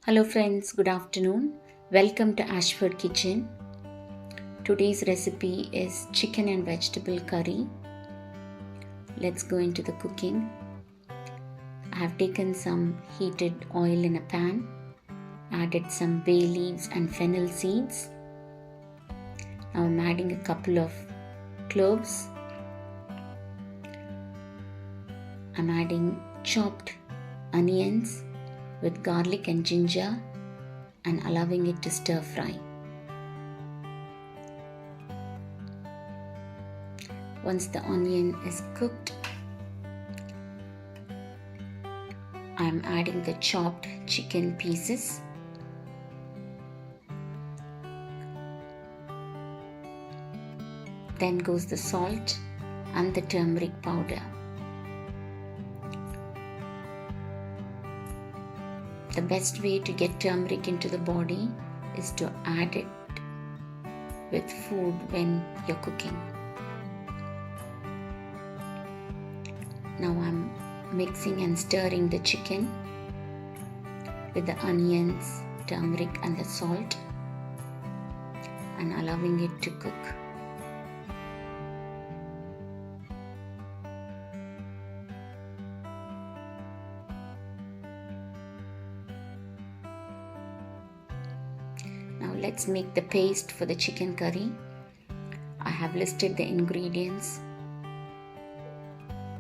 Hello friends, good afternoon. Welcome to Ashford Kitchen. Today's recipe is chicken and vegetable curry. Let's go into the cooking. I have taken some heated oil in a pan, added some bay leaves and fennel seeds. Now I'm adding a couple of cloves. I'm adding chopped onions with garlic and ginger and allowing it to stir fry. Once the onion is cooked, I am adding the chopped chicken pieces. Then goes the salt and the turmeric powder. The best way to get turmeric into the body is to add it with food when you're cooking. Now I'm mixing and stirring the chicken with the onions, turmeric and the salt and allowing it to cook. Now let's make the paste for the chicken curry. I have listed the ingredients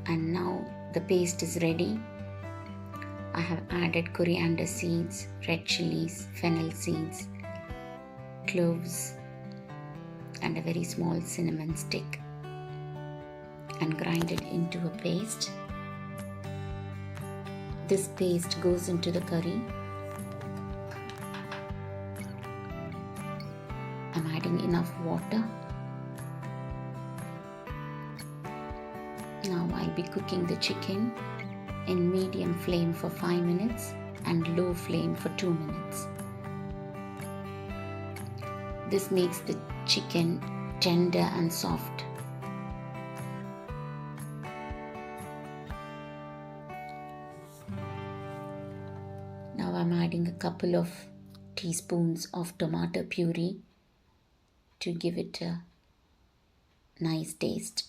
and now the paste is ready. I have added coriander seeds, red chilies, fennel seeds, cloves and a very small cinnamon stick and grind it into a paste. This paste goes into the curry. I'm adding enough water. Now I'll be cooking the chicken in medium flame for 5 minutes and low flame for 2 minutes. This makes the chicken tender and soft. Now I'm adding a couple of teaspoons of tomato puree to give it a nice taste.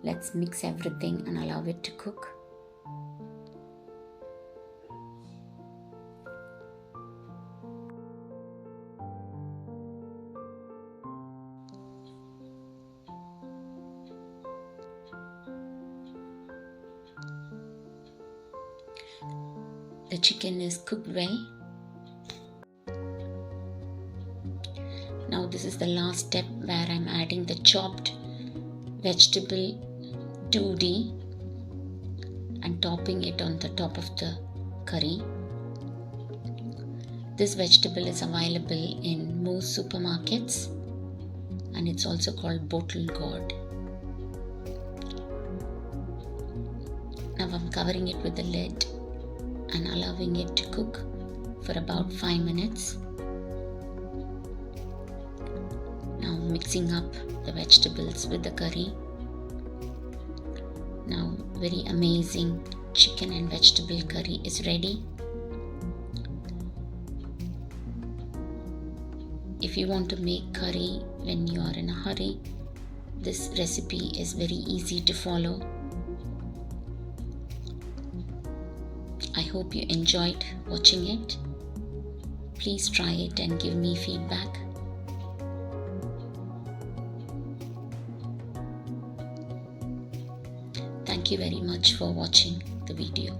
Let's mix everything and allow it to cook. The chicken is cooked well. Now this is the last step where I'm adding the chopped vegetable 2D and topping it on the top of the curry. This vegetable is available in most supermarkets and it's also called bottle gourd. Now I'm covering it with the lid and allowing it to cook for about 5 minutes. Now mixing up the vegetables with the curry. Now very amazing chicken and vegetable curry is ready. If you want to make curry when you are in a hurry, this recipe is very easy to follow. I hope you enjoyed watching it. Please try it and give me feedback. Thank you very much for watching the video.